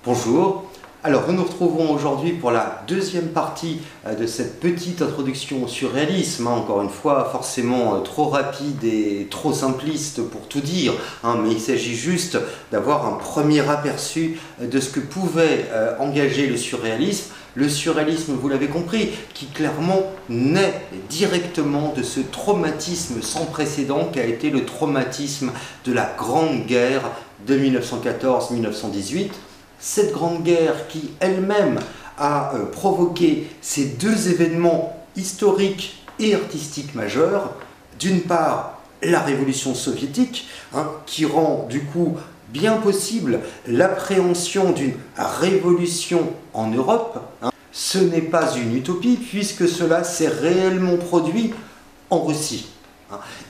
Bonjour, alors nous nous retrouvons aujourd'hui pour la deuxième partie de cette petite introduction au surréalisme, encore une fois forcément trop rapide et trop simpliste pour tout dire, mais il s'agit juste d'avoir un premier aperçu de ce que pouvait engager le surréalisme. Le surréalisme, vous l'avez compris, qui clairement naît directement de ce traumatisme sans précédent qu'a été le traumatisme de la Grande Guerre de 1914-1918. Cette Grande Guerre qui elle-même a provoqué ces deux événements historiques et artistiques majeurs. D'une part, la révolution soviétique, qui rend du coup bien possible l'appréhension d'une révolution en Europe. Ce n'est pas une utopie puisque cela s'est réellement produit en Russie.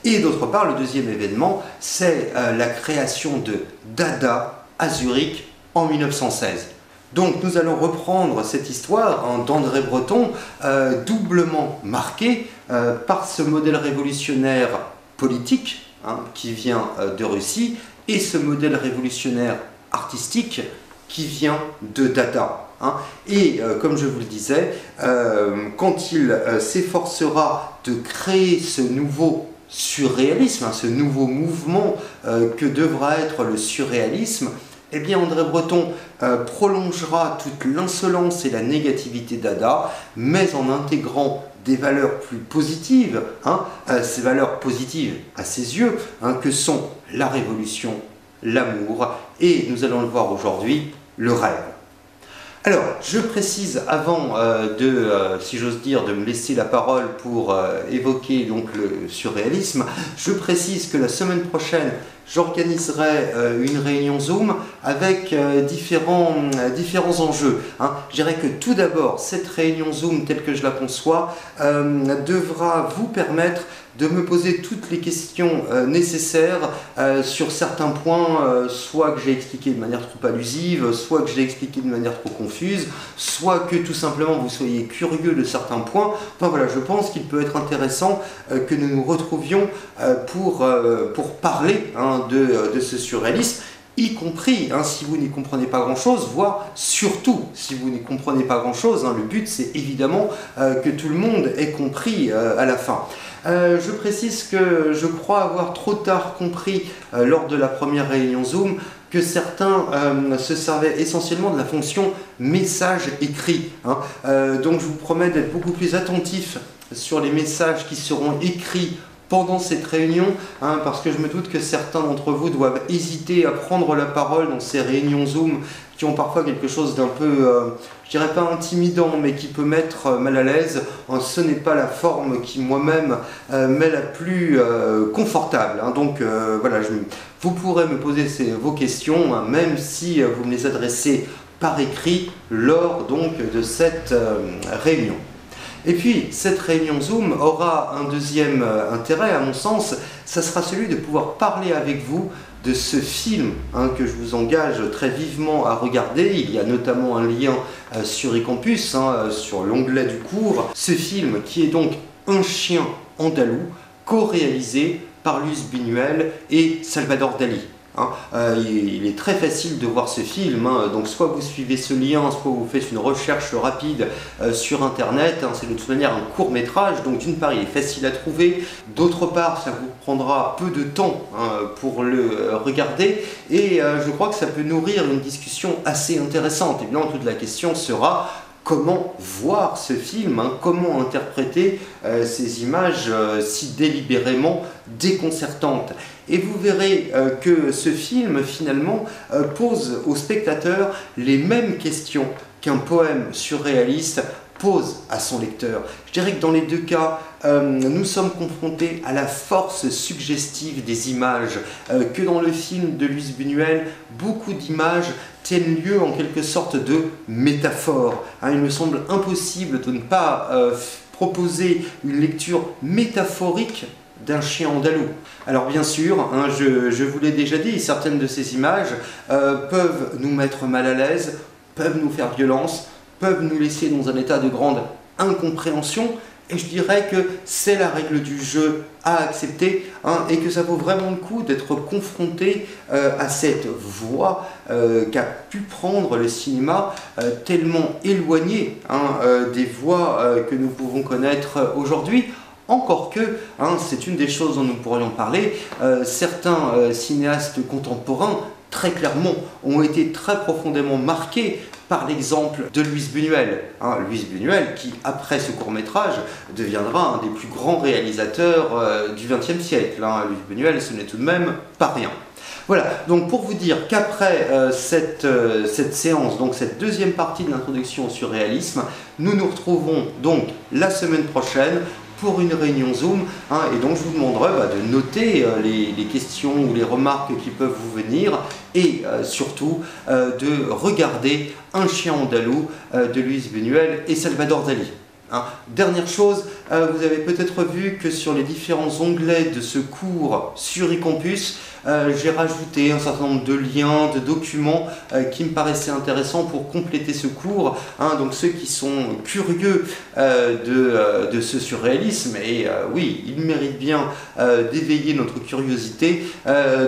Et d'autre part, le deuxième événement, c'est la création de Dada à Zurich en 1916. Donc nous allons reprendre cette histoire d'André Breton, doublement marquée par ce modèle révolutionnaire politique qui vient de Russie et ce modèle révolutionnaire artistique qui vient de Dada. Et comme je vous le disais, quand il s'efforcera de créer ce nouveau surréalisme, ce nouveau mouvement que devra être le surréalisme, eh bien André Breton prolongera toute l'insolence et la négativité Dada, mais en intégrant des valeurs plus positives, ces valeurs positives à ses yeux, que sont la révolution, l'amour et, nous allons le voir aujourd'hui, le rêve. Alors, je précise avant si j'ose dire, de me laisser la parole pour évoquer donc le surréalisme, je précise que la semaine prochaine, j'organiserai une réunion Zoom avec différents enjeux. Je dirais que tout d'abord, cette réunion Zoom telle que je la conçois devra vous permettre de me poser toutes les questions nécessaires sur certains points, soit que j'ai expliqué de manière trop allusive, soit que j'ai expliqué de manière trop confuse, soit que tout simplement vous soyez curieux de certains points. Enfin voilà, je pense qu'il peut être intéressant que nous nous retrouvions pour parler de ce surréalisme, y compris si vous n'y comprenez pas grand-chose, voire surtout si vous n'y comprenez pas grand-chose. Le but, c'est évidemment que tout le monde ait compris à la fin. Je précise que je crois avoir trop tard compris lors de la première réunion Zoom que certains se servaient essentiellement de la fonction message écrit. Donc je vous promets d'être beaucoup plus attentif sur les messages qui seront écrits pendant cette réunion, parce que je me doute que certains d'entre vous doivent hésiter à prendre la parole dans ces réunions Zoom qui ont parfois quelque chose d'un peu, je dirais pas intimidant, mais qui peut mettre mal à l'aise. Ce n'est pas la forme qui moi-même m'est la plus confortable. Donc voilà, vous pourrez me poser vos questions, même si vous me les adressez par écrit lors donc de cette réunion. Et puis, cette réunion Zoom aura un deuxième intérêt, à mon sens, ça sera celui de pouvoir parler avec vous de ce film que je vous engage très vivement à regarder. Il y a notamment un lien sur eCampus, sur l'onglet du cours. Ce film qui est donc Un chien andalou, co-réalisé par Luis Buñuel et Salvador Dali. Il est très facile de voir ce film, donc soit vous suivez ce lien, soit vous faites une recherche rapide sur internet. C'est de toute manière un court métrage, donc d'une part il est facile à trouver, d'autre part ça vous prendra peu de temps pour le regarder, et je crois que ça peut nourrir une discussion assez intéressante. Évidemment, toute la question sera comment voir ce film, comment interpréter ces images si délibérément déconcertantes. Et vous verrez que ce film, finalement, pose au spectateur les mêmes questions qu'un poème surréaliste pose à son lecteur. Je dirais que dans les deux cas, nous sommes confrontés à la force suggestive des images, que dans le film de Luis Buñuel, beaucoup d'images tiennent lieu en quelque sorte de métaphore. Il me semble impossible de ne pas proposer une lecture métaphorique d'un chien andalou. Alors bien sûr, je vous l'ai déjà dit, certaines de ces images peuvent nous mettre mal à l'aise, peuvent nous faire violence, peuvent nous laisser dans un état de grande incompréhension, Et je dirais que c'est la règle du jeu à accepter, et que ça vaut vraiment le coup d'être confronté à cette voie qu'a pu prendre le cinéma, tellement éloignée des voies que nous pouvons connaître aujourd'hui. Encore que, c'est une des choses dont nous pourrions parler, certains cinéastes contemporains, très clairement, ont été très profondément marqués par l'exemple de Luis Buñuel. Luis Buñuel qui, après ce court-métrage, deviendra un des plus grands réalisateurs du XXe siècle. Luis Buñuel, ce n'est tout de même pas rien. Voilà, donc pour vous dire qu'après cette séance, donc cette deuxième partie de l'introduction au surréalisme, nous nous retrouvons donc la semaine prochaine pour une réunion Zoom, et donc je vous demanderai de noter les questions ou les remarques qui peuvent vous venir, et surtout de regarder Un chien andalou de Luis Buñuel et Salvador Dalí. Dernière chose, vous avez peut-être vu que sur les différents onglets de ce cours sur eCampus, j'ai rajouté un certain nombre de liens, de documents qui me paraissaient intéressants pour compléter ce cours. Donc ceux qui sont curieux de ce surréalisme, et oui, il mérite bien d'éveiller notre curiosité,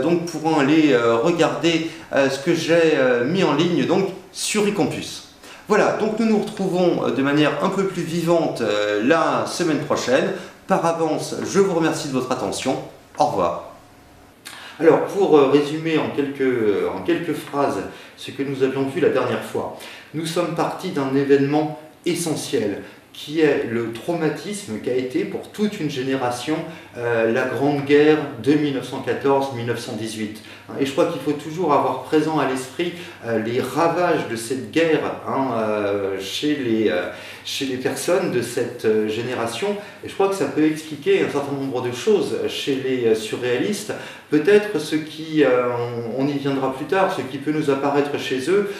donc pourront aller regarder ce que j'ai mis en ligne donc, sur eCampus. Voilà, donc nous nous retrouvons de manière un peu plus vivante la semaine prochaine. Par avance, je vous remercie de votre attention. Au revoir. Alors, pour résumer en quelques phrases ce que nous avions vu la dernière fois, nous sommes partis d'un événement essentiel qui est le traumatisme qu'a été pour toute une génération la Grande Guerre de 1914-1918. Et je crois qu'il faut toujours avoir présent à l'esprit les ravages de cette guerre chez les personnes de cette génération. Et je crois que ça peut expliquer un certain nombre de choses chez les surréalistes. Peut-être ce qui, on y viendra plus tard, ce qui peut nous apparaître chez eux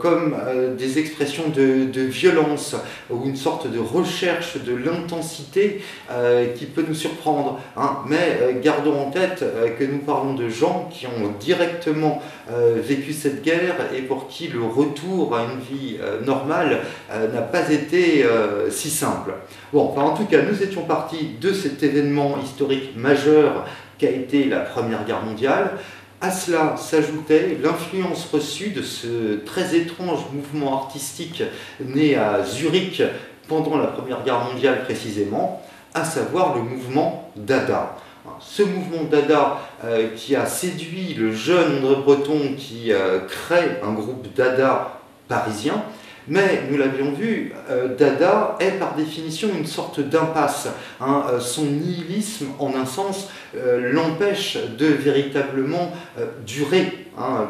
comme des expressions de violence ou une sorte de recherche de l'intensité qui peut nous surprendre. Mais gardons en tête que nous parlons de gens qui ont directement vécu cette guerre et pour qui le retour à une vie normale n'a pas été si simple. Bon, en tout cas, nous étions partis de cet événement historique majeur qu'a été la Première Guerre mondiale. À cela s'ajoutait l'influence reçue de ce très étrange mouvement artistique né à Zurich pendant la Première Guerre mondiale précisément, à savoir le mouvement Dada. Ce mouvement Dada qui a séduit le jeune André Breton qui crée un groupe Dada parisien, mais nous l'avions vu, Dada est par définition une sorte d'impasse. Son nihilisme, en un sens, l'empêche de véritablement durer,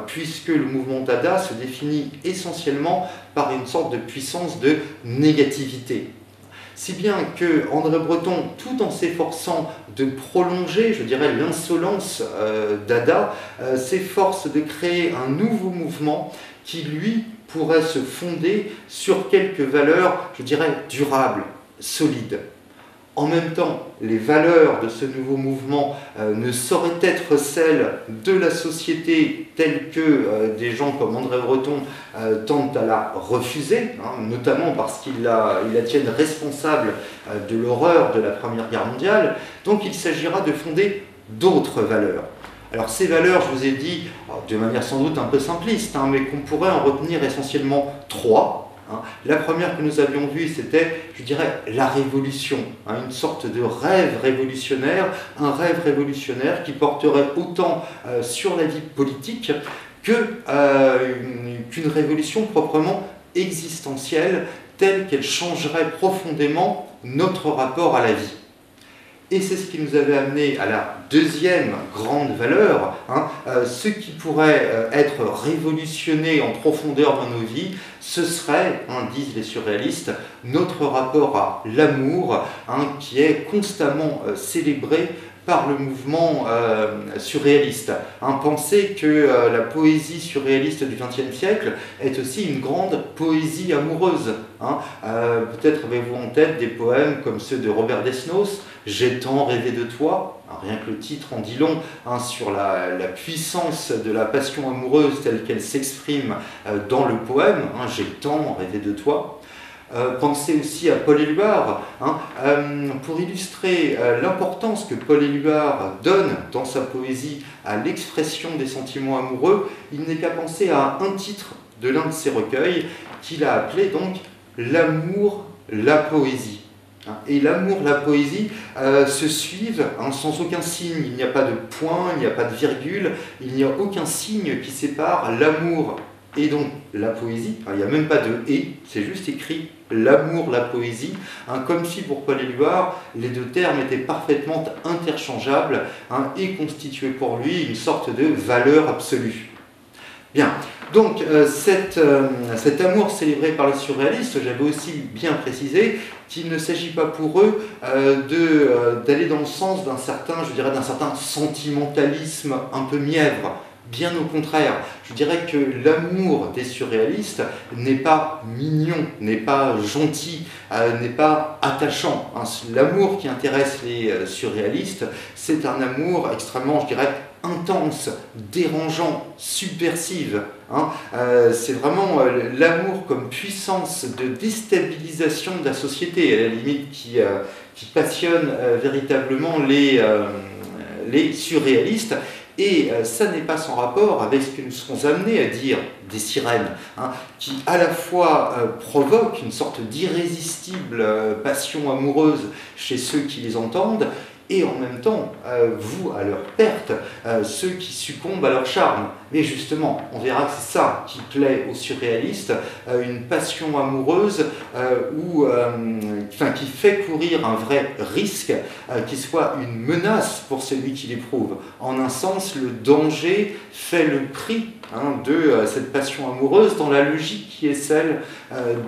puisque le mouvement Dada se définit essentiellement par une sorte de puissance de négativité. Si bien que André Breton, tout en s'efforçant de prolonger, je dirais, l'insolence Dada, s'efforce de créer un nouveau mouvement qui, lui, pourrait se fonder sur quelques valeurs, je dirais, durables, solides. En même temps, les valeurs de ce nouveau mouvement ne sauraient être celles de la société telle que des gens comme André Breton tentent à la refuser, notamment parce qu'ils la tiennent responsable de l'horreur de la Première Guerre mondiale. Donc il s'agira de fonder d'autres valeurs. Alors ces valeurs, je vous ai dit, de manière sans doute un peu simpliste, mais qu'on pourrait en retenir essentiellement trois. La première que nous avions vue, c'était, je dirais, la révolution, une sorte de rêve révolutionnaire, un rêve révolutionnaire qui porterait autant sur la vie politique qu'une révolution proprement existentielle, telle qu'elle changerait profondément notre rapport à la vie. Et c'est ce qui nous avait amené à la deuxième grande valeur, ce qui pourrait être révolutionné en profondeur dans nos vies, ce serait, disent les surréalistes, notre rapport à l'amour, qui est constamment célébré par le mouvement surréaliste. Pensez que la poésie surréaliste du XXe siècle est aussi une grande poésie amoureuse. Peut-être avez-vous en tête des poèmes comme ceux de Robert Desnos, « J'ai tant rêvé de toi », rien que le titre en dit long sur la puissance de la passion amoureuse telle qu'elle s'exprime dans le poème, « J'ai tant rêvé de toi ». Pensez aussi à Paul Éluard, pour illustrer l'importance que Paul Éluard donne dans sa poésie à l'expression des sentiments amoureux. Il n'est qu'à penser à un titre de l'un de ses recueils qu'il a appelé donc « L'amour, la poésie ». Et l'amour, la poésie se suivent sans aucun signe. Il n'y a pas de point, il n'y a pas de virgule, il n'y a aucun signe qui sépare l'amour et donc la poésie. Il n'y a même pas de « et », c'est juste écrit « l'amour, la poésie », comme si pour Paul Éluard, les deux termes étaient parfaitement interchangeables et constituaient pour lui une sorte de valeur absolue. Bien, donc cet amour célébré par les surréalistes, j'avais aussi bien précisé qu'il ne s'agit pas pour eux d'aller dans le sens d'un certain, je dirais, d'un certain sentimentalisme un peu mièvre. Bien au contraire, je dirais que l'amour des surréalistes n'est pas mignon, n'est pas gentil, n'est pas attachant. L'amour qui intéresse les surréalistes, c'est un amour extrêmement, je dirais, intense, dérangeant, subversive. C'est vraiment l'amour comme puissance de déstabilisation de la société, à la limite, qui passionne véritablement les surréalistes. Et ça n'est pas sans rapport avec ce que nous serons amenés à dire des sirènes, qui à la fois provoquent une sorte d'irrésistible passion amoureuse chez ceux qui les entendent, et en même temps vouent à leur perte ceux qui succombent à leur charme. Mais justement, on verra que c'est ça qui plaît aux surréalistes, une passion amoureuse qui fait courir un vrai risque, qui soit une menace pour celui qui l'éprouve. En un sens, le danger fait le prix de cette passion amoureuse dans la logique qui est celle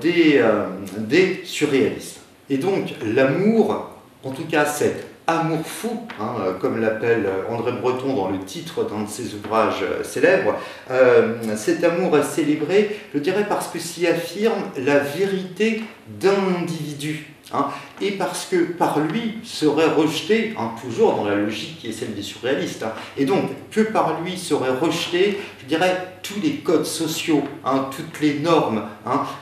des surréalistes. Et donc l'amour, en tout cas cet amour fou, comme l'appelle André Breton dans le titre d'un de ses ouvrages célèbres, cet amour est célébré, je dirais, parce que s'y affirme la vérité d'un individu, et parce que par lui serait rejeté, toujours dans la logique qui est celle des surréalistes, et donc que par lui seraient rejetés, je dirais, tous les codes sociaux, toutes les normes,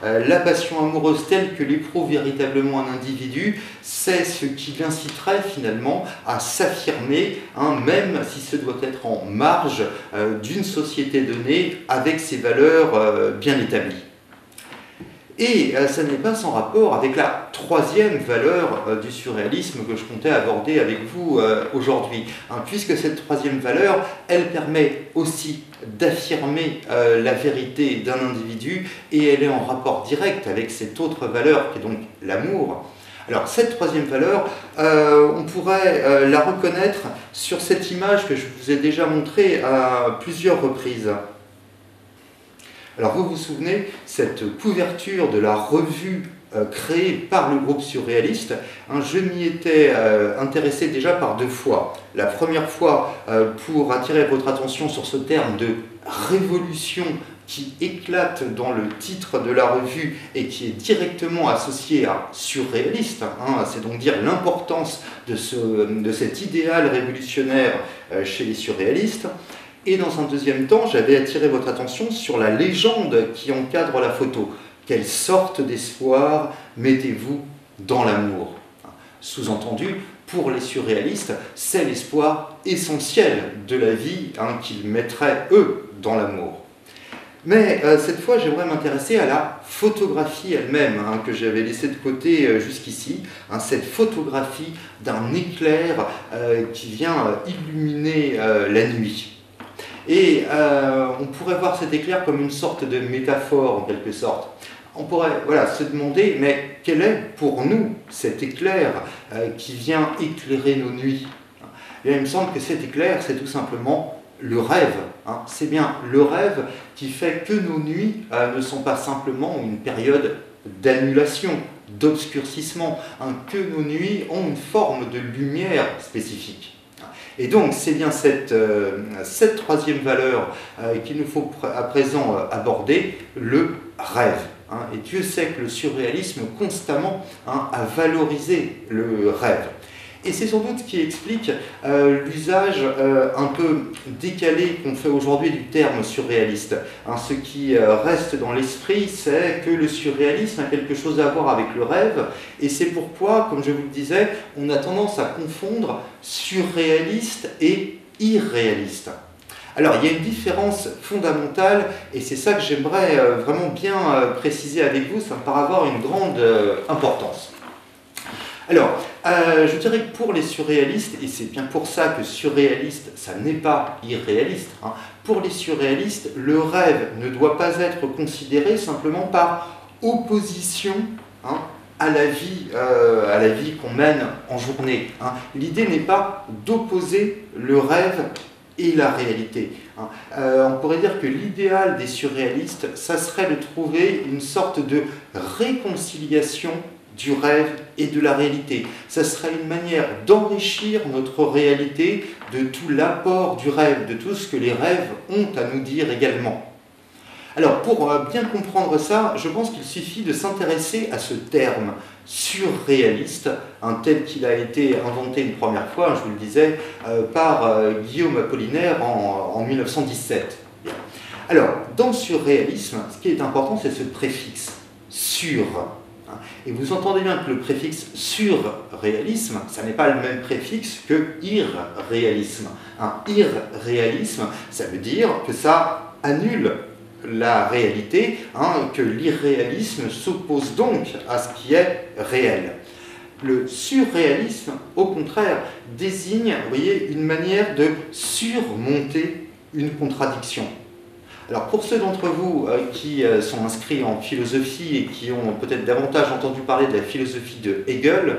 la passion amoureuse telle que l'éprouve véritablement un individu, c'est ce qui l'inciterait finalement à s'affirmer, même si ce doit être en marge d'une société donnée avec ses valeurs bien établies. Et ça n'est pas sans rapport avec la troisième valeur du surréalisme que je comptais aborder avec vous aujourd'hui, puisque cette troisième valeur, elle permet aussi d'affirmer la vérité d'un individu, et elle est en rapport direct avec cette autre valeur qui est donc l'amour. Alors cette troisième valeur, on pourrait la reconnaître sur cette image que je vous ai déjà montrée à plusieurs reprises. Alors vous vous souvenez, cette couverture de la revue créée par le groupe surréaliste, je m'y étais intéressé déjà par deux fois. La première fois pour attirer votre attention sur ce terme de révolution qui éclate dans le titre de la revue et qui est directement associé à surréaliste, c'est donc dire l'importance de cet idéal révolutionnaire chez les surréalistes. Et dans un deuxième temps, j'avais attiré votre attention sur la légende qui encadre la photo. Quelle sorte d'espoir mettez-vous dans l'amour? Sous-entendu, pour les surréalistes, c'est l'espoir essentiel de la vie qu'ils mettraient, eux, dans l'amour. Mais cette fois, j'aimerais m'intéresser à la photographie elle-même, que j'avais laissée de côté jusqu'ici, cette photographie d'un éclair qui vient illuminer la nuit. Et on pourrait voir cet éclair comme une sorte de métaphore, en quelque sorte. On pourrait se demander, mais quel est pour nous cet éclair qui vient éclairer nos nuits? Et il me semble que cet éclair, c'est tout simplement le rêve. C'est bien le rêve qui fait que nos nuits ne sont pas simplement une période d'annulation, d'obscurcissement, que nos nuits ont une forme de lumière spécifique. Et donc, c'est bien cette troisième valeur qu'il nous faut à présent aborder, le rêve. Et Dieu sait que le surréalisme constamment a valorisé le rêve. Et c'est sans doute ce qui explique l'usage un peu décalé qu'on fait aujourd'hui du terme surréaliste. Hein, ce qui reste dans l'esprit, c'est que le surréalisme a quelque chose à voir avec le rêve, et c'est pourquoi, comme je vous le disais, on a tendance à confondre surréaliste et irréaliste. Alors, il y a une différence fondamentale, et c'est ça que j'aimerais vraiment bien préciser avec vous, ça me paraît avoir une grande importance. Alors, je dirais que pour les surréalistes, et c'est bien pour ça que surréaliste, ça n'est pas irréaliste, hein, pour les surréalistes, le rêve ne doit pas être considéré simplement par opposition hein, à la vie qu'on mène en journée. Hein. L'idée n'est pas d'opposer le rêve et la réalité. Hein. On pourrait dire que l'idéal des surréalistes, ça serait de trouver une sorte de réconciliation du rêve et de la réalité. Ça serait une manière d'enrichir notre réalité de tout l'apport du rêve, de tout ce que les rêves ont à nous dire également. Alors, pour bien comprendre ça, je pense qu'il suffit de s'intéresser à ce terme surréaliste, tel qu'il a été inventé une première fois, je vous le disais, par Guillaume Apollinaire en 1917. Bien. Alors, dans surréalisme, ce qui est important, c'est ce préfixe « sur ». Et vous entendez bien que le préfixe surréalisme, ça n'est pas le même préfixe que irréalisme. Irréalisme, ça veut dire que ça annule la réalité, que l'irréalisme s'oppose donc à ce qui est réel. Le surréalisme, au contraire, désigne, vous voyez, une manière de surmonter une contradiction. Alors pour ceux d'entre vous qui sont inscrits en philosophie et qui ont peut-être davantage entendu parler de la philosophie de Hegel,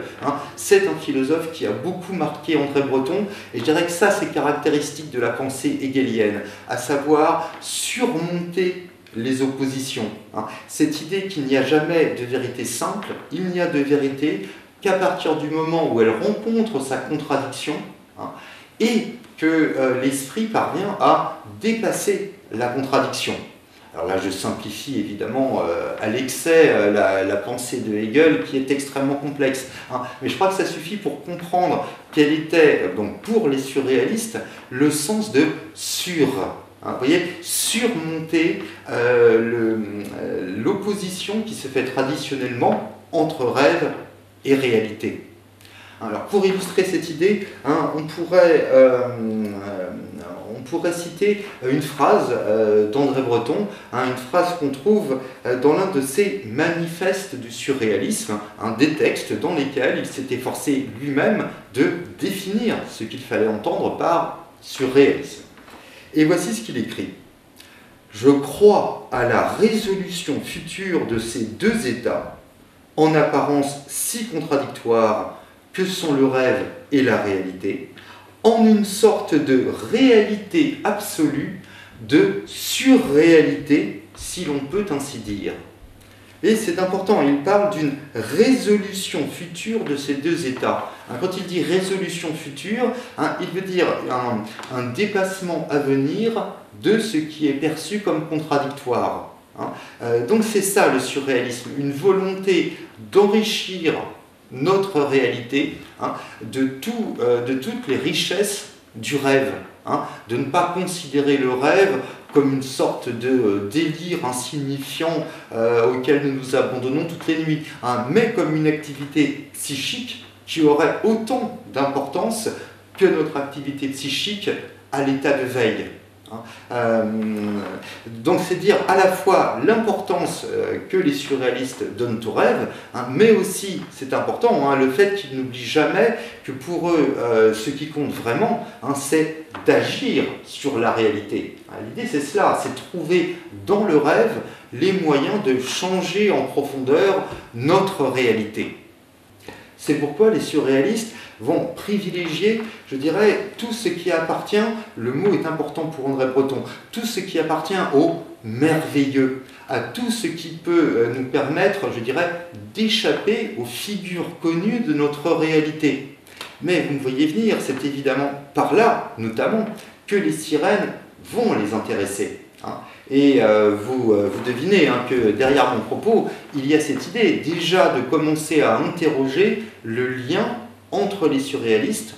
c'est un philosophe qui a beaucoup marqué André Breton, et je dirais que ça c'est caractéristique de la pensée hegelienne, à savoir surmonter les oppositions. Cette idée qu'il n'y a jamais de vérité simple, il n'y a de vérité qu'à partir du moment où elle rencontre sa contradiction, et que l'esprit parvient à dépasser la contradiction. Alors là, je simplifie évidemment à l'excès la pensée de Hegel qui est extrêmement complexe. Mais je crois que ça suffit pour comprendre quel était, donc, pour les surréalistes, le sens de sur. Vous voyez, surmonter l'opposition qui se fait traditionnellement entre rêve et réalité. Alors, pour illustrer cette idée, on pourrait citer une phrase d'André Breton, une phrase qu'on trouve dans l'un de ses manifestes du surréalisme, des textes dans lesquels il s'est efforcé lui-même de définir ce qu'il fallait entendre par surréalisme. Et voici ce qu'il écrit. « Je crois à la résolution future de ces deux états, en apparence si contradictoires que sont le rêve et la réalité, en une sorte de réalité absolue, de surréalité, si l'on peut ainsi dire. » Et c'est important, il parle d'une résolution future de ces deux états. Quand il dit résolution future, il veut dire un dépassement à venir de ce qui est perçu comme contradictoire. Donc c'est ça le surréalisme, une volonté d'enrichir notre réalité de toutes les richesses du rêve, de ne pas considérer le rêve comme une sorte de délire insignifiant auquel nous nous abandonnons toutes les nuits, mais comme une activité psychique qui aurait autant d'importance que notre activité psychique à l'état de veille. Donc c'est dire à la fois l'importance que les surréalistes donnent au rêve, mais aussi, c'est important, le fait qu'ils n'oublient jamais que pour eux, ce qui compte vraiment, c'est d'agir sur la réalité. L'idée c'est cela, c'est trouver dans le rêve les moyens de changer en profondeur notre réalité. C'est pourquoi les surréalistes vont privilégier, je dirais, tout ce qui appartient, le mot est important pour André Breton, tout ce qui appartient au merveilleux, à tout ce qui peut nous permettre, je dirais, d'échapper aux figures connues de notre réalité. Mais vous me voyez venir, c'est évidemment par là, notamment, que les sirènes vont les intéresser. Et vous devinez que derrière mon propos, il y a cette idée déjà de commencer à interroger le lien entre les surréalistes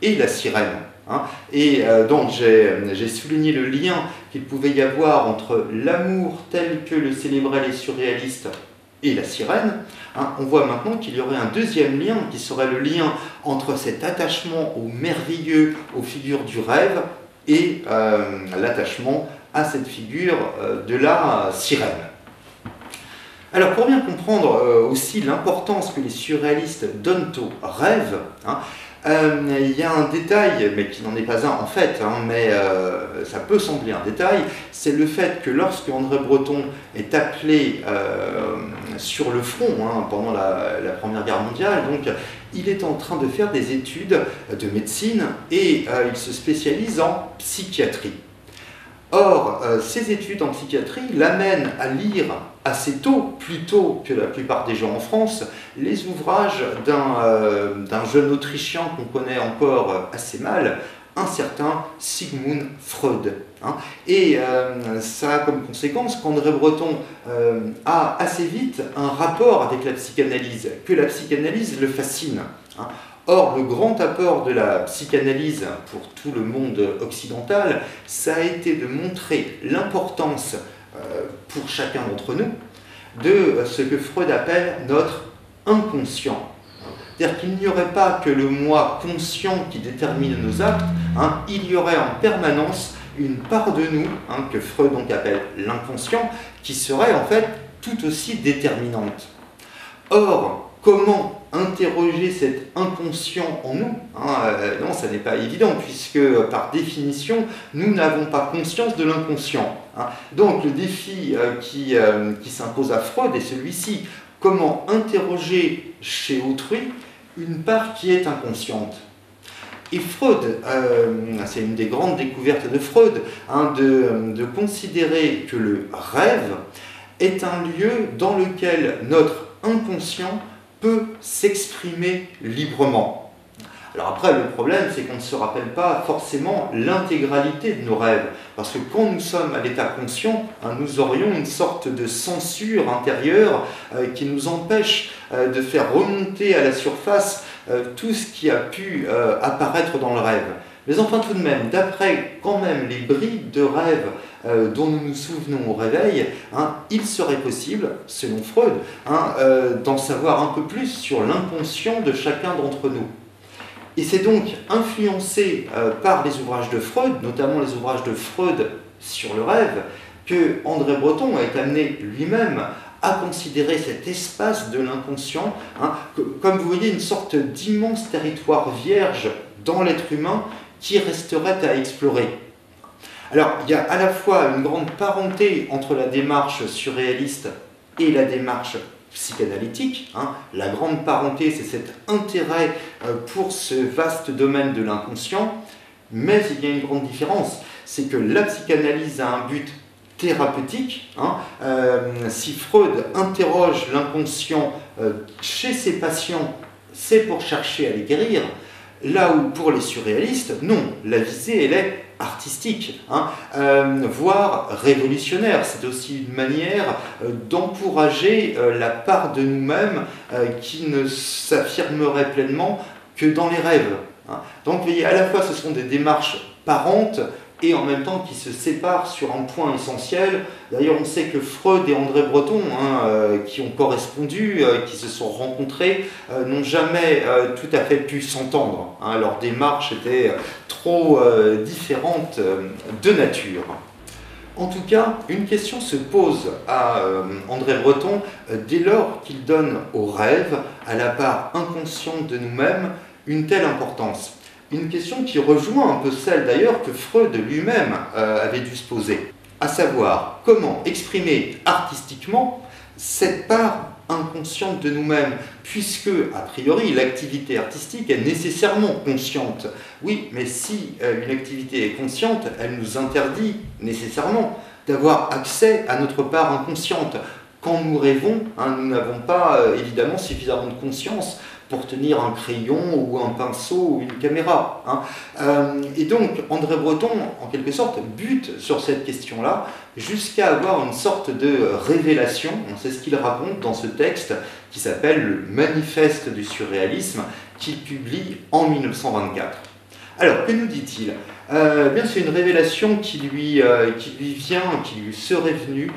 et la sirène. Hein. Et donc j'ai souligné le lien qu'il pouvait y avoir entre l'amour tel que le célébraient les surréalistes et la sirène. Hein. On voit maintenant qu'il y aurait un deuxième lien qui serait le lien entre cet attachement au merveilleux, aux figures du rêve, et l'attachement à cette figure de la sirène. Alors pour bien comprendre aussi l'importance que les surréalistes donnent au rêve, hein, il y a un détail, mais qui n'en est pas un en fait, hein, mais ça peut sembler un détail, c'est le fait que lorsque André Breton est appelé sur le front hein, pendant la Première Guerre mondiale, donc, il est en train de faire des études de médecine et il se spécialise en psychiatrie. Or, ces études en psychiatrie l'amènent à lire assez tôt, plus tôt que la plupart des gens en France, les ouvrages d'un jeune Autrichien qu'on connaît encore assez mal, un certain Sigmund Freud. Hein. Et ça a comme conséquence qu'André Breton a assez vite un rapport avec la psychanalyse, que la psychanalyse le fascine. Hein. Or, le grand apport de la psychanalyse pour tout le monde occidental, ça a été de montrer l'importance pour chacun d'entre nous de ce que Freud appelle notre inconscient. C'est-à-dire qu'il n'y aurait pas que le moi conscient qui détermine nos actes, hein, il y aurait en permanence une part de nous, hein, que Freud donc appelle l'inconscient, qui serait en fait tout aussi déterminante. Or, comment interroger cet inconscient en nous hein, non, ça n'est pas évident, puisque par définition, nous n'avons pas conscience de l'inconscient. Hein. Donc le défi qui s'impose à Freud est celui-ci. Comment interroger chez autrui une part qui est inconsciente? Et Freud, c'est une des grandes découvertes de Freud, hein, de considérer que le rêve est un lieu dans lequel notre inconscient peut s'exprimer librement. Alors après, le problème, c'est qu'on ne se rappelle pas forcément l'intégralité de nos rêves, parce que quand nous sommes à l'état conscient, hein, nous aurions une sorte de censure intérieure qui nous empêche de faire remonter à la surface tout ce qui a pu apparaître dans le rêve. Mais enfin tout de même, d'après quand même les bribes de rêve dont nous nous souvenons au réveil, hein, il serait possible, selon Freud, hein, d'en savoir un peu plus sur l'inconscient de chacun d'entre nous. Et c'est donc influencé par les ouvrages de Freud, notamment les ouvrages de Freud sur le rêve, que André Breton a été amené lui-même à considérer cet espace de l'inconscient, hein, comme vous voyez une sorte d'immense territoire vierge dans l'être humain qui resterait à explorer. Alors, il y a à la fois une grande parenté entre la démarche surréaliste et la démarche psychanalytique. Hein. La grande parenté, c'est cet intérêt pour ce vaste domaine de l'inconscient, mais il y a une grande différence, c'est que la psychanalyse a un but thérapeutique. Hein. Si Freud interroge l'inconscient chez ses patients, c'est pour chercher à les guérir. Là où pour les surréalistes, non, la visée elle est artistique, hein, voire révolutionnaire. C'est aussi une manière d'encourager la part de nous-mêmes qui ne s'affirmerait pleinement que dans les rêves. Hein. Donc vous voyez, à la fois ce sont des démarches parentes et en même temps qui se séparent sur un point essentiel. D'ailleurs, on sait que Freud et André Breton, hein, qui ont correspondu, qui se sont rencontrés, n'ont jamais tout à fait pu s'entendre. Hein. Leur démarche était trop différente de nature. En tout cas, une question se pose à André Breton dès lors qu'il donne au rêve, à la part inconsciente de nous-mêmes, une telle importance. Une question qui rejoint un peu celle d'ailleurs que Freud lui-même avait dû se poser, à savoir comment exprimer artistiquement cette part inconsciente de nous-mêmes, puisque, a priori, l'activité artistique est nécessairement consciente. Oui, mais si une activité est consciente, elle nous interdit nécessairement d'avoir accès à notre part inconsciente. Quand nous rêvons, hein, nous n'avons pas évidemment suffisamment de conscience pour tenir un crayon ou un pinceau ou une caméra. Hein. Et donc, André Breton, en quelque sorte, bute sur cette question-là, jusqu'à avoir une sorte de révélation. C'est ce qu'il raconte dans ce texte qui s'appelle le Manifeste du surréalisme, qu'il publie en 1924. Alors, que nous dit-il? Bien, c'est une révélation qui lui vient, qui lui serait venue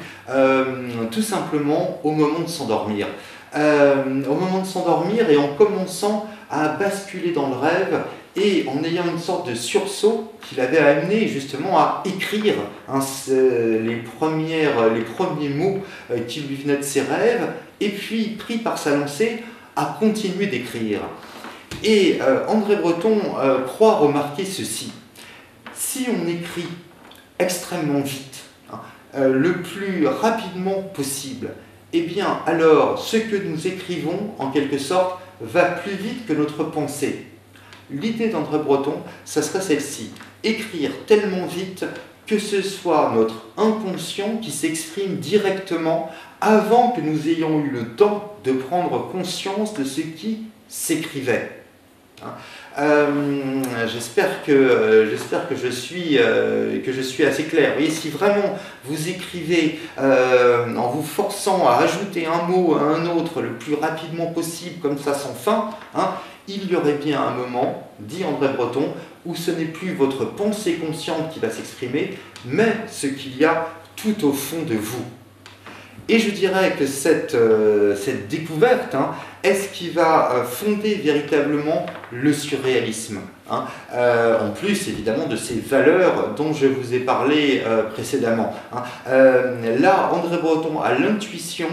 tout simplement au moment de s'endormir. Au moment de s'endormir et en commençant à basculer dans le rêve et en ayant une sorte de sursaut qui l'avait amené justement à écrire les premiers mots qui lui venaient de ses rêves, et puis, pris par sa lancée, à continuer d'écrire. Et André Breton croit remarquer ceci: si on écrit extrêmement vite, le plus rapidement possible, eh bien alors ce que nous écrivons, en quelque sorte, va plus vite que notre pensée. L'idée d'André Breton, ça serait celle-ci: écrire tellement vite que ce soit notre inconscient qui s'exprime directement avant que nous ayons eu le temps de prendre conscience de ce qui s'écrivait. J'espère que je suis assez clair. Et si vraiment vous écrivez en vous forçant à ajouter un mot à un autre le plus rapidement possible, comme ça sans fin, il y aurait bien un moment, dit André Breton, où ce n'est plus votre pensée consciente qui va s'exprimer, mais ce qu'il y a tout au fond de vous. Et je dirais que cette découverte est ce qui va fonder véritablement le surréalisme. En plus, évidemment, de ces valeurs dont je vous ai parlé précédemment. Là, André Breton a l'intuition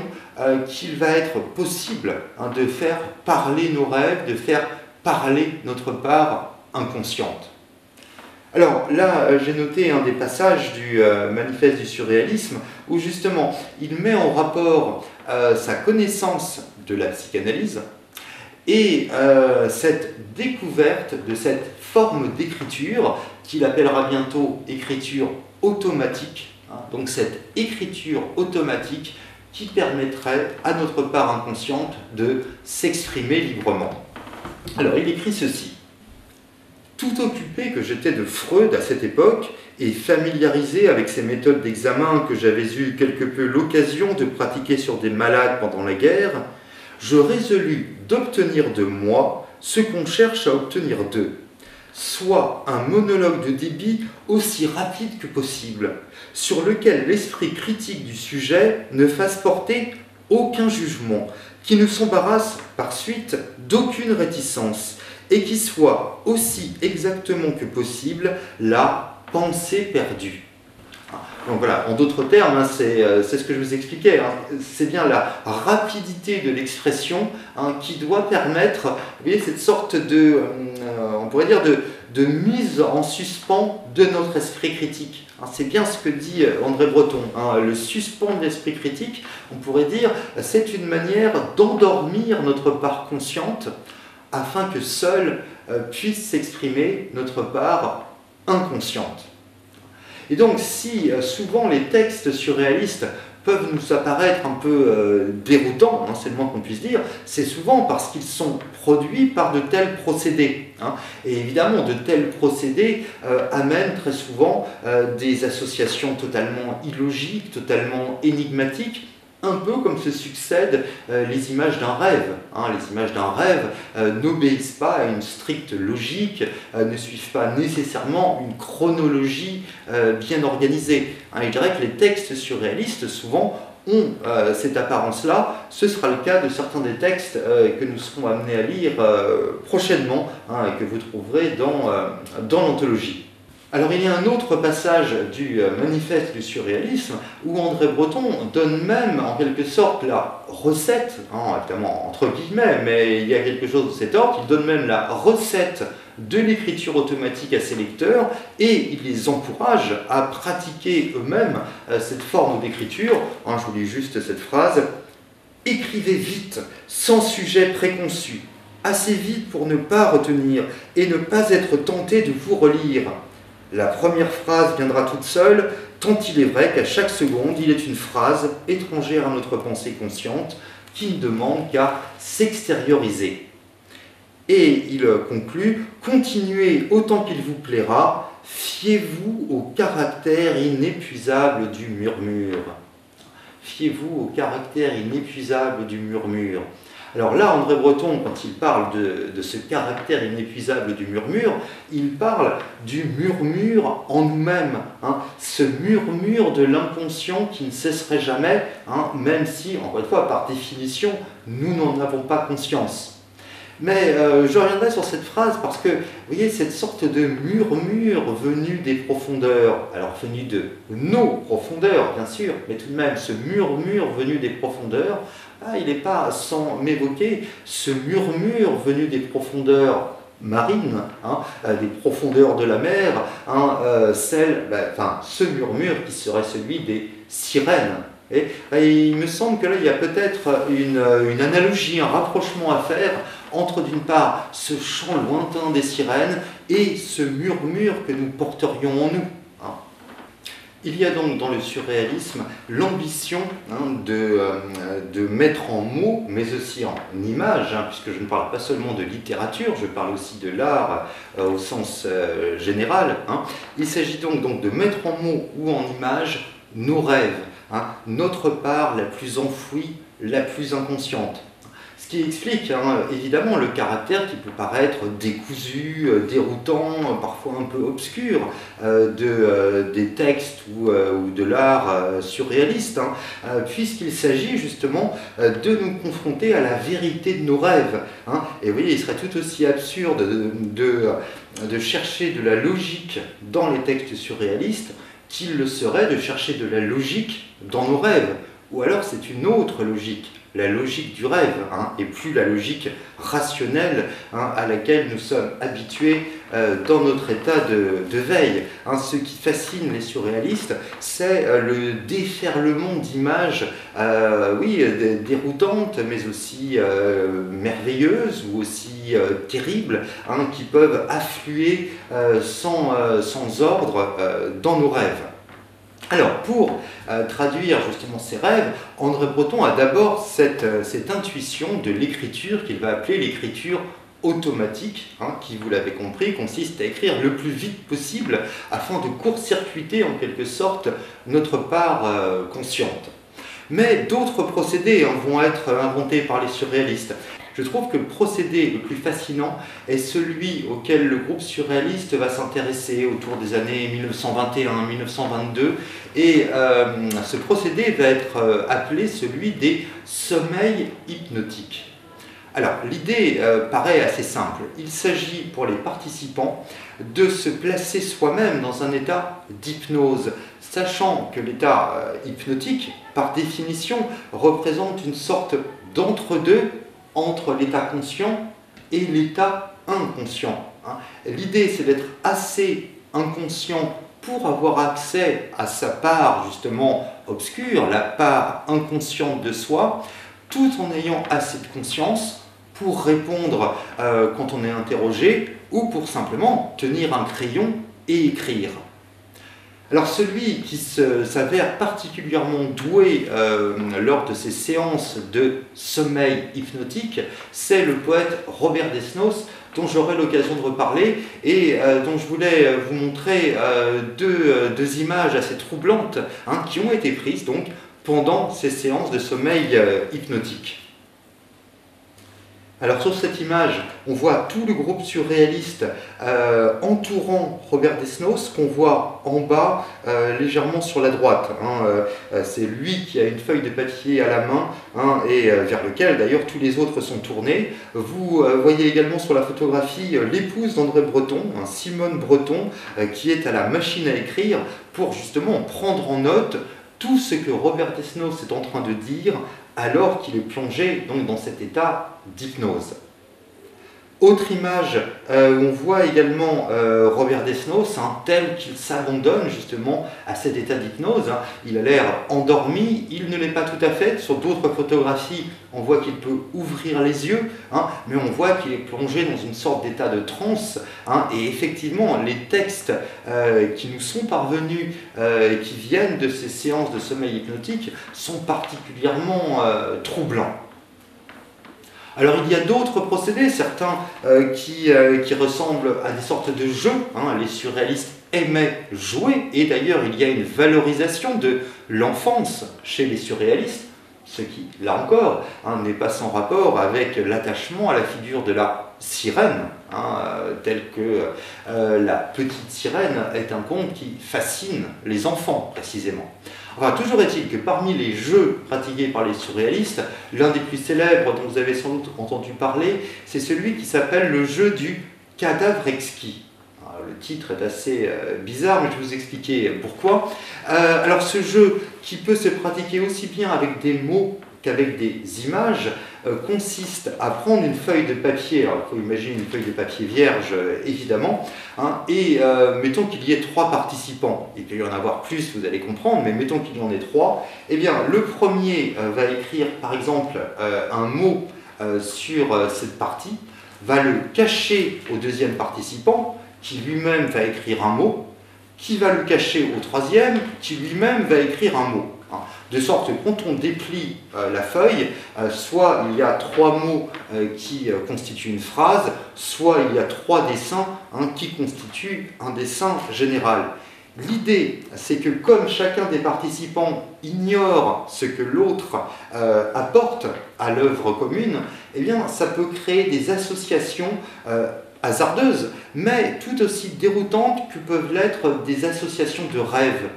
qu'il va être possible de faire parler nos rêves, de faire parler notre part inconsciente. Alors là, j'ai noté un des passages du manifeste du surréalisme où justement il met en rapport sa connaissance de la psychanalyse et cette découverte de cette forme d'écriture qu'il appellera bientôt écriture automatique, donc cette écriture automatique qui permettrait à notre part inconsciente de s'exprimer librement. Alors il écrit ceci: tout occupé que j'étais de Freud à cette époque, et familiarisé avec ces méthodes d'examen que j'avais eu quelque peu l'occasion de pratiquer sur des malades pendant la guerre, je résolus d'obtenir de moi ce qu'on cherche à obtenir d'eux, soit un monologue de débit aussi rapide que possible, sur lequel l'esprit critique du sujet ne fasse porter aucun jugement, qui ne s'embarrasse par suite d'aucune réticence, et qui soit aussi exactement que possible la pensée perdue. Donc voilà, en d'autres termes, c'est ce que je vous expliquais, c'est bien la rapidité de l'expression qui doit permettre, vous voyez, cette sorte de, on pourrait dire, de mise en suspens de notre esprit critique. C'est bien ce que dit André Breton, le suspens de l'esprit critique, on pourrait dire, c'est une manière d'endormir notre part consciente, afin que seule puisse s'exprimer notre part inconsciente. Et donc, si souvent les textes surréalistes peuvent nous apparaître un peu déroutants, c'est le moins qu'on puisse dire, c'est souvent parce qu'ils sont produits par de tels procédés. Et évidemment, de tels procédés amènent très souvent des associations totalement illogiques, totalement énigmatiques, un peu comme se succèdent les images d'un rêve. Les images d'un rêve n'obéissent pas à une stricte logique, ne suivent pas nécessairement une chronologie bien organisée. Je dirais que les textes surréalistes, souvent, ont cette apparence-là. Ce sera le cas de certains des textes que nous serons amenés à lire prochainement, et que vous trouverez dans l'anthologie. Alors il y a un autre passage du manifeste du surréalisme où André Breton donne même en quelque sorte la recette, évidemment entre guillemets, mais il y a quelque chose de cet ordre, il donne même la recette de l'écriture automatique à ses lecteurs et il les encourage à pratiquer eux-mêmes cette forme d'écriture. Je vous lis juste cette phrase: écrivez vite, sans sujet préconçu, assez vite pour ne pas retenir et ne pas être tenté de vous relire. La première phrase viendra toute seule, tant il est vrai qu'à chaque seconde, il est une phrase étrangère à notre pensée consciente qui ne demande qu'à s'extérioriser. Et il conclut: continuez autant qu'il vous plaira, fiez-vous au caractère inépuisable du murmure. Fiez-vous au caractère inépuisable du murmure. Alors là, André Breton, quand il parle de ce caractère inépuisable du murmure, il parle du murmure en nous-mêmes, hein, ce murmure de l'inconscient qui ne cesserait jamais, hein, même si, encore une fois, par définition, nous n'en avons pas conscience. Mais je reviendrai sur cette phrase parce que, vous voyez, cette sorte de murmure venu des profondeurs, alors venu de nos profondeurs, bien sûr, mais tout de même, ce murmure venu des profondeurs, il n'est pas sans m'évoquer ce murmure venu des profondeurs marines, hein, des profondeurs de la mer, hein, ce murmure qui serait celui des sirènes. Et il me semble que là, il y a peut-être une analogie, un rapprochement à faire entre, d'une part, ce chant lointain des sirènes et ce murmure que nous porterions en nous. Hein. Il y a donc dans le surréalisme l'ambition, hein, de mettre en mots, mais aussi en images, hein, puisque je ne parle pas seulement de littérature, je parle aussi de l'art au sens général. Hein. Il s'agit donc de mettre en mots ou en images nos rêves, hein, notre part la plus enfouie, la plus inconsciente. Ce qui explique évidemment le caractère qui peut paraître décousu, déroutant, parfois un peu obscur des textes ou de l'art surréaliste, hein, puisqu'il s'agit justement de nous confronter à la vérité de nos rêves. Hein. Et vous voyez, il serait tout aussi absurde de chercher de la logique dans les textes surréalistes qu'il le serait de chercher de la logique dans nos rêves. Ou alors c'est une autre logique, la logique du rêve, hein, et plus la logique rationnelle, hein, à laquelle nous sommes habitués dans notre état de veille. Hein. Ce qui fascine les surréalistes, c'est le déferlement d'images, déroutantes, mais aussi merveilleuses ou aussi terribles, hein, qui peuvent affluer sans ordre dans nos rêves. Alors, pour traduire justement ces rêves, André Breton a d'abord cette intuition de l'écriture qu'il va appeler l'écriture automatique, hein, qui, vous l'avez compris, consiste à écrire le plus vite possible afin de court-circuiter en quelque sorte notre part consciente. Mais d'autres procédés vont être inventés par les surréalistes. Je trouve que le procédé le plus fascinant est celui auquel le groupe surréaliste va s'intéresser autour des années 1921-1922, et ce procédé va être appelé celui des sommeils hypnotiques. Alors, l'idée paraît assez simple. Il s'agit pour les participants de se placer soi-même dans un état d'hypnose, sachant que l'état hypnotique, par définition, représente une sorte d'entre-deux entre l'état conscient et l'état inconscient. L'idée, c'est d'être assez inconscient pour avoir accès à sa part, justement, obscure, la part inconsciente de soi, tout en ayant assez de conscience pour répondre quand on est interrogé, ou pour simplement tenir un crayon et écrire. Alors celui qui s'avère particulièrement doué lors de ces séances de sommeil hypnotique, c'est le poète Robert Desnos, dont j'aurai l'occasion de reparler et dont je voulais vous montrer deux images assez troublantes, hein, qui ont été prises donc pendant ces séances de sommeil hypnotique. Alors sur cette image, on voit tout le groupe surréaliste entourant Robert Desnos, qu'on voit en bas, légèrement sur la droite. C'est lui qui a une feuille de papier à la main, et vers lequel d'ailleurs tous les autres sont tournés. Vous voyez également sur la photographie l'épouse d'André Breton, Simone Breton, qui est à la machine à écrire pour justement prendre en note tout ce que Robert Desnos est en train de dire alors qu'il est plongé donc, dans cet état d'hypnose. Autre image, on voit également Robert Desnos, tel qu'il s'abandonne justement à cet état d'hypnose. Il a l'air endormi, il ne l'est pas tout à fait. Sur d'autres photographies, on voit qu'il peut ouvrir les yeux, mais on voit qu'il est plongé dans une sorte d'état de transe. Et effectivement, les textes qui nous sont parvenus et qui viennent de ces séances de sommeil hypnotique sont particulièrement troublants. Alors il y a d'autres procédés, certains qui ressemblent à des sortes de jeux. Les surréalistes aimaient jouer, et d'ailleurs il y a une valorisation de l'enfance chez les surréalistes. ce qui, là encore, n'est pas sans rapport avec l'attachement à la figure de la sirène, tel que la petite sirène est un conte qui fascine les enfants, précisément. Enfin, toujours est-il que parmi les jeux pratiqués par les surréalistes, l'un des plus célèbres dont vous avez sans doute entendu parler, c'est celui qui s'appelle le jeu du cadavre exquis. Le titre est assez bizarre, mais je vais vous expliquer pourquoi. Alors ce jeu, qui peut se pratiquer aussi bien avec des mots qu'avec des images, consiste à prendre une feuille de papier, alors il faut imaginer une feuille de papier vierge évidemment, et mettons qu'il y ait 3 participants, il peut y en avoir plus, vous allez comprendre, mais mettons qu'il y en ait 3, eh bien le premier va écrire par exemple un mot sur cette partie, va le cacher au deuxième participant, qui lui-même va écrire un mot, qui va le cacher au troisième, qui lui-même va écrire un mot. De sorte que quand on déplie la feuille, soit il y a 3 mots qui constituent une phrase, soit il y a 3 dessins qui constituent un dessin général. L'idée, c'est que comme chacun des participants ignore ce que l'autre apporte à l'œuvre commune, eh bien, ça peut créer des associations hasardeuses, mais tout aussi déroutantes que peuvent l'être des associations de rêves.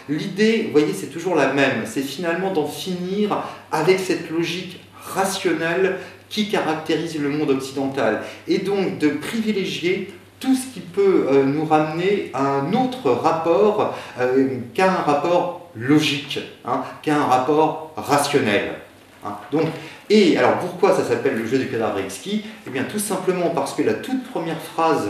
L'idée, vous voyez, c'est toujours la même, c'est finalement d'en finir avec cette logique rationnelle qui caractérise le monde occidental, et donc de privilégier tout ce qui peut nous ramener à un autre rapport qu'à un rapport logique, qu'à un rapport rationnel. Et alors pourquoi ça s'appelle le jeu du cadavre exquis? Eh bien tout simplement parce que la toute première phrase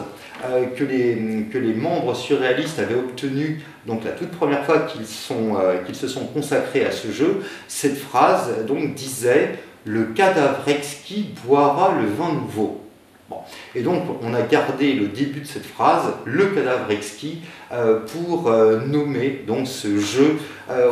que les membres surréalistes avaient obtenue, donc la toute première fois qu'ils se sont consacrés à ce jeu, cette phrase donc disait « Le cadavre exquis boira le vin nouveau ». Bon. Et donc on a gardé le début de cette phrase, le cadavre exquis, pour nommer donc ce jeu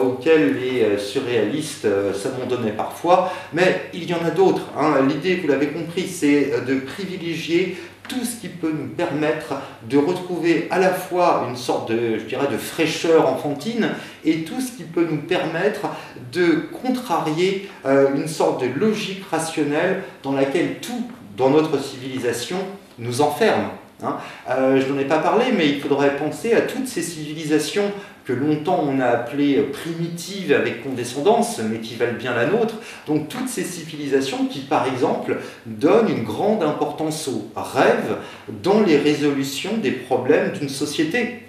auquel les surréalistes s'abandonnaient parfois, mais il y en a d'autres. L'idée, vous l'avez compris, c'est de privilégier tout ce qui peut nous permettre de retrouver à la fois une sorte de, je dirais, de fraîcheur enfantine et tout ce qui peut nous permettre de contrarier une sorte de logique rationnelle dans laquelle tout dans notre civilisation nous enferme. Je n'en ai pas parlé, mais il faudrait penser à toutes ces civilisations que longtemps on a appelées primitives avec condescendance, mais qui valent bien la nôtre. Donc toutes ces civilisations qui, par exemple, donnent une grande importance au rêve dans les résolutions des problèmes d'une société.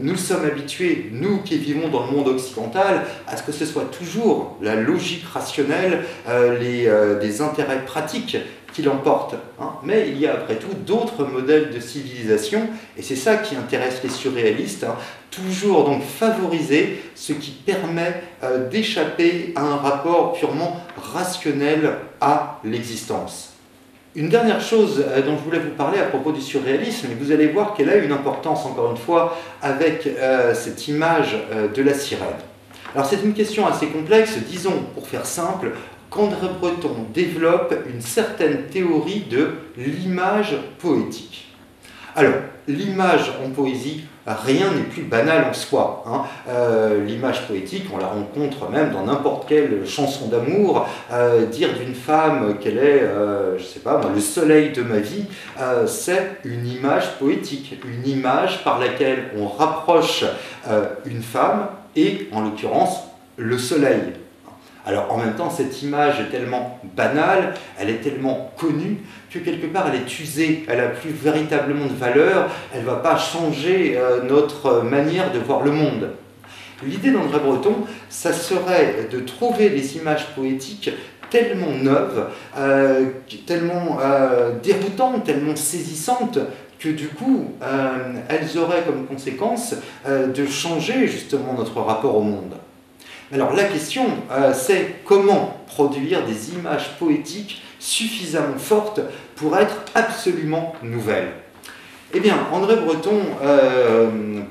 Nous sommes habitués, nous qui vivons dans le monde occidental, à ce que ce soit toujours la logique rationnelle, des intérêts pratiques qui l'emportent. Mais il y a après tout d'autres modèles de civilisation, et c'est ça qui intéresse les surréalistes, toujours donc favoriser ce qui permet d'échapper à un rapport purement rationnel à l'existence. Une dernière chose dont je voulais vous parler à propos du surréalisme, et vous allez voir qu'elle a une importance, encore une fois, avec cette image de la sirène. Alors c'est une question assez complexe, disons, pour faire simple, qu'André Breton développe une certaine théorie de l'image poétique. Alors, l'image en poésie, rien n'est plus banal en soi. L'image poétique, on la rencontre même dans n'importe quelle chanson d'amour. Dire d'une femme qu'elle est, je sais pas moi, le soleil de ma vie, c'est une image poétique, une image par laquelle on rapproche une femme et, en l'occurrence, le soleil. Alors en même temps, cette image est tellement banale, elle est tellement connue, que quelque part elle est usée, elle n'a plus véritablement de valeur, elle ne va pas changer notre manière de voir le monde. L'idée d'André Breton, ça serait de trouver des images poétiques tellement neuves, tellement déroutantes, tellement saisissantes, que du coup, elles auraient comme conséquence de changer justement notre rapport au monde. Alors la question, c'est comment produire des images poétiques suffisamment fortes pour être absolument nouvelles. Eh bien, André Breton,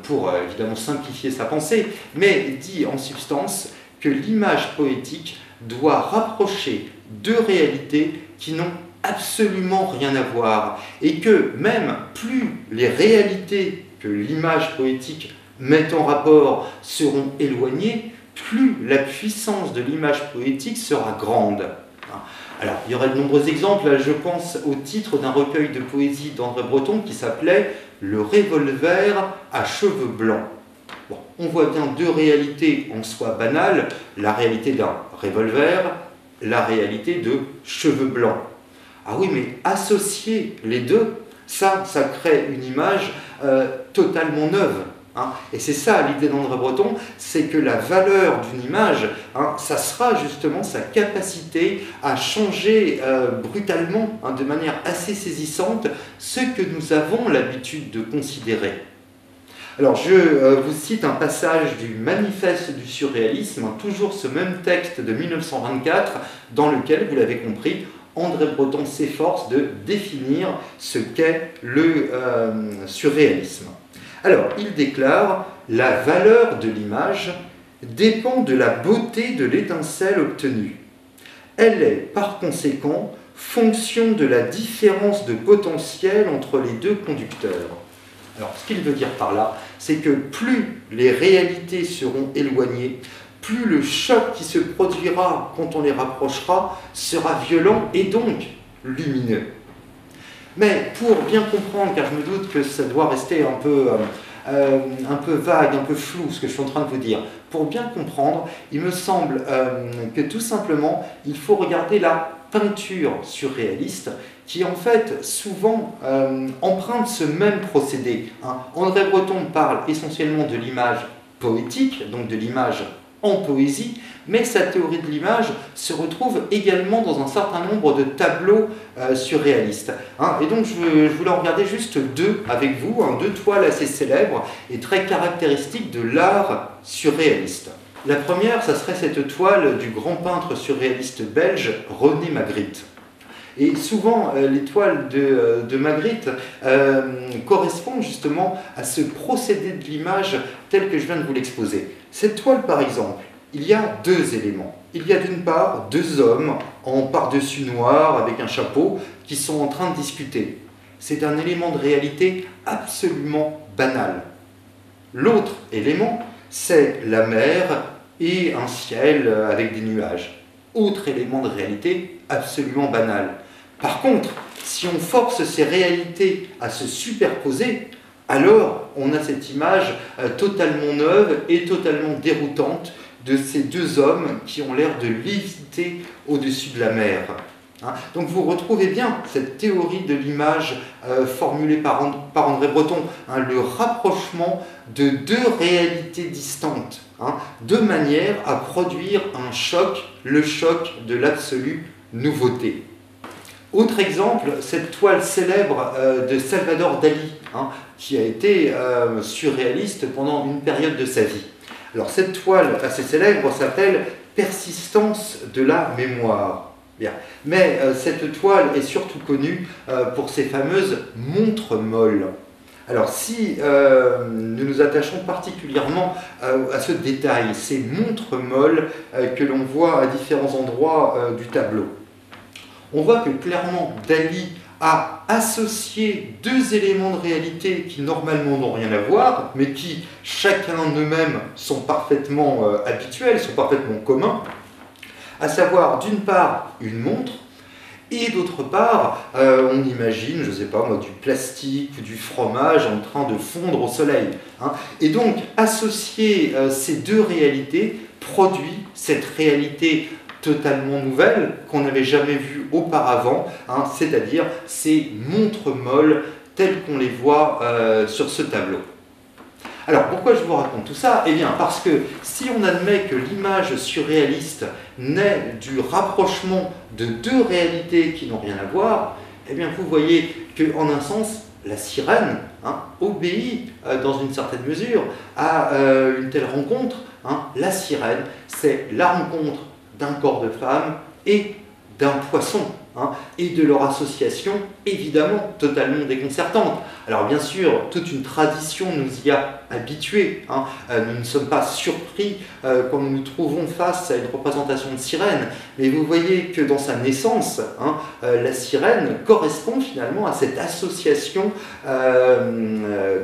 pour évidemment simplifier sa pensée, mais dit en substance que l'image poétique doit rapprocher deux réalités qui n'ont absolument rien à voir, et que même plus les réalités que l'image poétique met en rapport seront éloignées, plus la puissance de l'image poétique sera grande. Alors, il y aurait de nombreux exemples. Là, je pense au titre d'un recueil de poésie d'André Breton qui s'appelait « Le revolver à cheveux blancs ». Bon, on voit bien deux réalités en soi banales, la réalité d'un revolver, la réalité de cheveux blancs. Ah oui, mais associer les deux, ça crée une image totalement neuve. Et c'est ça l'idée d'André Breton, c'est que la valeur d'une image, ça sera justement sa capacité à changer brutalement, de manière assez saisissante, ce que nous avons l'habitude de considérer. Alors je vous cite un passage du Manifeste du surréalisme, toujours ce même texte de 1924, dans lequel, vous l'avez compris, André Breton s'efforce de définir ce qu'est le surréalisme. Alors, il déclare « La valeur de l'image dépend de la beauté de l'étincelle obtenue. Elle est, par conséquent, fonction de la différence de potentiel entre les deux conducteurs. » Alors, ce qu'il veut dire par là, c'est que plus les réalités seront éloignées, plus le choc qui se produira quand on les rapprochera sera violent et donc lumineux. Mais pour bien comprendre, car je me doute que ça doit rester un peu vague, un peu flou ce que je suis en train de vous dire, pour bien comprendre, il me semble que tout simplement, il faut regarder la peinture surréaliste qui en fait souvent emprunte ce même procédé. André Breton parle essentiellement de l'image poétique, donc de l'image en poésie, mais sa théorie de l'image se retrouve également dans un certain nombre de tableaux surréalistes. Et donc je voulais en regarder juste deux avec vous, deux toiles assez célèbres et très caractéristiques de l'art surréaliste. La première, ça serait cette toile du grand peintre surréaliste belge René Magritte. Et souvent, les toiles de Magritte correspondent justement à ce procédé de l'image tel que je viens de vous l'exposer. Cette toile, par exemple, il y a deux éléments. Il y a d'une part deux hommes en par-dessus noir avec un chapeau qui sont en train de discuter. C'est un élément de réalité absolument banal. L'autre élément, c'est la mer et un ciel avec des nuages. Autre élément de réalité absolument banal. Par contre, si on force ces réalités à se superposer, alors on a cette image totalement neuve et totalement déroutante de ces deux hommes qui ont l'air de léviter au-dessus de la mer. Donc vous retrouvez bien cette théorie de l'image formulée par André Breton, le rapprochement de deux réalités distantes, de manière à produire un choc, le choc de l'absolue nouveauté. Autre exemple, cette toile célèbre de Salvador Dali, qui a été surréaliste pendant une période de sa vie. Alors cette toile assez célèbre s'appelle « Persistance de la mémoire ». Bien. Mais cette toile est surtout connue pour ses fameuses montres molles. Alors si nous nous attachons particulièrement à ce détail, ces montres molles que l'on voit à différents endroits du tableau, on voit que clairement Dali a associé deux éléments de réalité qui normalement n'ont rien à voir, mais qui chacun d'eux-mêmes sont parfaitement habituels, sont parfaitement communs, à savoir d'une part une montre, et d'autre part, on imagine, je ne sais pas moi, du plastique ou du fromage en train de fondre au soleil. Et donc, associer ces deux réalités produit cette réalité totalement nouvelle qu'on n'avait jamais vue auparavant, c'est-à-dire ces montres molles telles qu'on les voit sur ce tableau. Alors, pourquoi je vous raconte tout ça? Eh bien, parce que si on admet que l'image surréaliste naît du rapprochement de deux réalités qui n'ont rien à voir, eh bien, vous voyez qu'en un sens, la sirène obéit dans une certaine mesure à une telle rencontre. La sirène, c'est la rencontre d'un corps de femme et d'un poisson, hein, et de leur association évidemment totalement déconcertante. Alors bien sûr, toute une tradition nous y a habitués, hein. Nous ne sommes pas surpris quand nous nous trouvons face à une représentation de sirène, mais vous voyez que dans sa naissance, hein, la sirène correspond finalement à cette association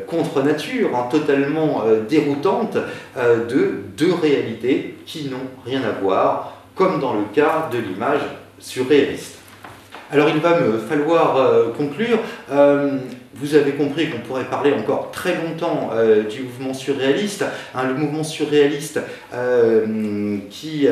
contre nature, hein, totalement déroutante, de deux réalités qui n'ont rien à voir, comme dans le cas de l'image surréaliste. Alors il va me falloir conclure. Vous avez compris qu'on pourrait parler encore très longtemps du mouvement surréaliste, hein, le mouvement surréaliste qui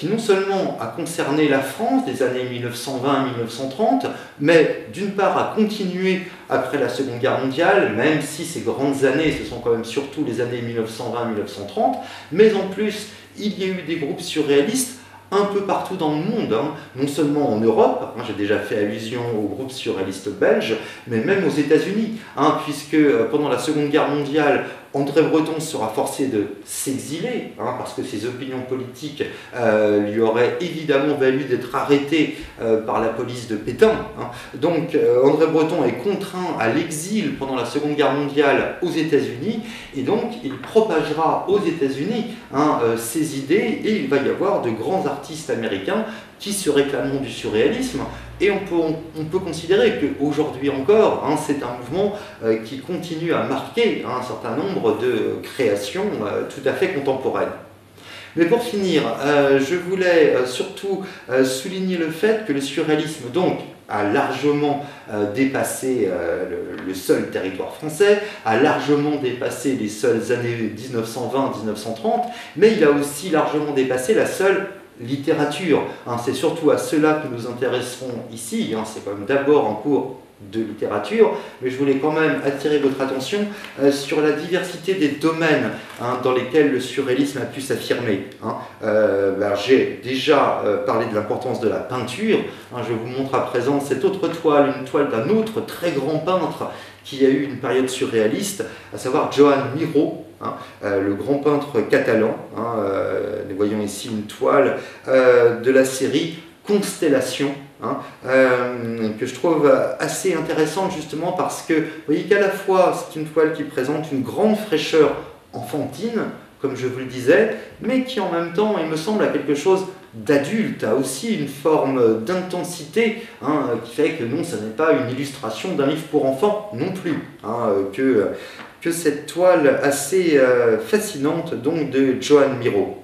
non seulement a concerné la France des années 1920-1930, mais d'une part a continué après la Seconde Guerre mondiale, même si ces grandes années, ce sont quand même surtout les années 1920-1930, mais en plus il y a eu des groupes surréalistes un peu partout dans le monde, hein, non seulement en Europe, hein, j'ai déjà fait allusion au groupe surréaliste belge, mais même aux États-Unis, hein, puisque pendant la Seconde Guerre mondiale, André Breton sera forcé de s'exiler, hein, parce que ses opinions politiques lui auraient évidemment valu d'être arrêté par la police de Pétain. Hein. Donc André Breton est contraint à l'exil pendant la Seconde Guerre mondiale aux États-Unis, et donc il propagera aux États-Unis, hein, ses idées, et il va y avoir de grands artistes américains qui se réclameront du surréalisme, et on peut considérer qu'aujourd'hui encore, hein, c'est un mouvement qui continue à marquer, hein, un certain nombre de créations tout à fait contemporaines. Mais pour finir, je voulais surtout souligner le fait que le surréalisme donc a largement dépassé le seul territoire français, a largement dépassé les seules années 1920-1930, mais il a aussi largement dépassé la seule littérature. Hein, c'est surtout à cela que nous intéresserons ici, hein, c'est quand même d'abord un cours de littérature, mais je voulais quand même attirer votre attention sur la diversité des domaines, hein, dans lesquels le surréalisme a pu s'affirmer. Hein. J'ai déjà parlé de l'importance de la peinture, hein, je vous montre à présent cette autre toile, une toile d'un autre très grand peintre qui a eu une période surréaliste, à savoir Joan Miró, hein, le grand peintre catalan. Hein, nous voyons ici une toile de la série Constellation, hein, que je trouve assez intéressante justement parce que vous voyez qu'à la fois c'est une toile qui présente une grande fraîcheur enfantine, comme je vous le disais, mais qui en même temps, il me semble, a quelque chose d'adulte, a aussi une forme d'intensité, hein, qui fait que non, ce n'est pas une illustration d'un livre pour enfants non plus, hein, que cette toile assez fascinante donc de Joan Miró.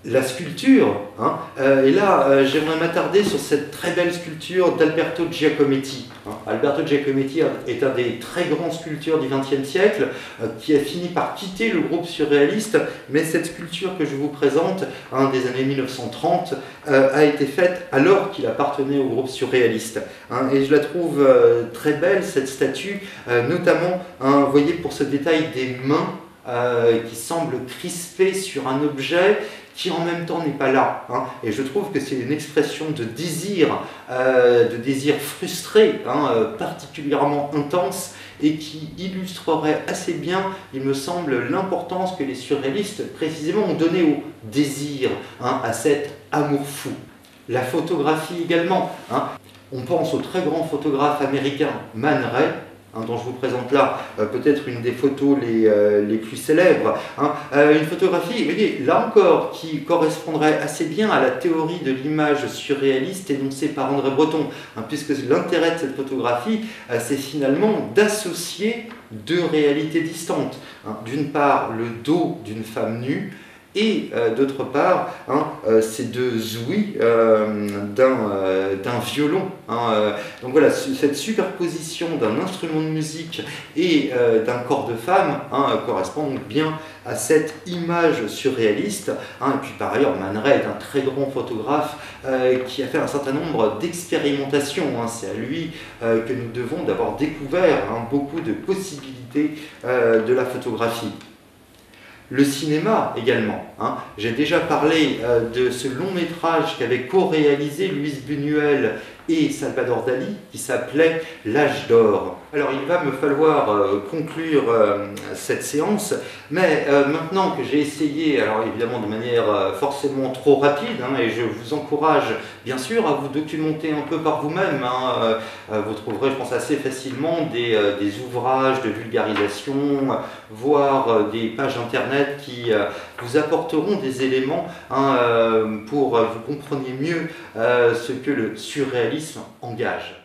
La sculpture, hein, et là j'aimerais m'attarder sur cette très belle sculpture d'Alberto Giacometti. Hein. Alberto Giacometti est un des très grands sculpteurs du XXe siècle qui a fini par quitter le groupe surréaliste, mais cette sculpture que je vous présente, hein, des années 1930, a été faite alors qu'il appartenait au groupe surréaliste. Hein, et je la trouve très belle cette statue, notamment, hein, vous voyez, pour ce détail des mains qui semblent crispées sur un objet qui en même temps n'est pas là. Hein. Et je trouve que c'est une expression de désir frustré, hein, particulièrement intense, et qui illustrerait assez bien, il me semble, l'importance que les surréalistes précisément ont donnée au désir, hein, à cet amour fou. La photographie également. Hein. On pense au très grand photographe américain Man Ray, hein, dont je vous présente là peut-être une des photos les plus célèbres. Hein. Une photographie, vous voyez, là encore, qui correspondrait assez bien à la théorie de l'image surréaliste énoncée par André Breton, hein, puisque l'intérêt de cette photographie, c'est finalement d'associer deux réalités distantes. Hein. D'une part, le dos d'une femme nue, et d'autre part, hein, ces deux ouïes d'un violon. Hein, donc voilà, cette superposition d'un instrument de musique et d'un corps de femme, hein, correspond donc bien à cette image surréaliste. Hein, et puis par ailleurs, Man Ray est un très grand photographe qui a fait un certain nombre d'expérimentations. Hein, c'est à lui que nous devons d'avoir découvert, hein, beaucoup de possibilités de la photographie. Le cinéma également. Hein. J'ai déjà parlé de ce long métrage qu'avait co-réalisé Luis Buñuel et Salvador Dali qui s'appelait L'âge d'or. Alors il va me falloir conclure cette séance, mais maintenant que j'ai essayé, alors évidemment de manière forcément trop rapide, hein, et je vous encourage bien sûr à vous documenter un peu par vous-même, hein, vous trouverez je pense assez facilement des ouvrages de vulgarisation, voire des pages internet qui vous apporteront des éléments, hein, pour que vous compreniez mieux ce que le surréalisme engage.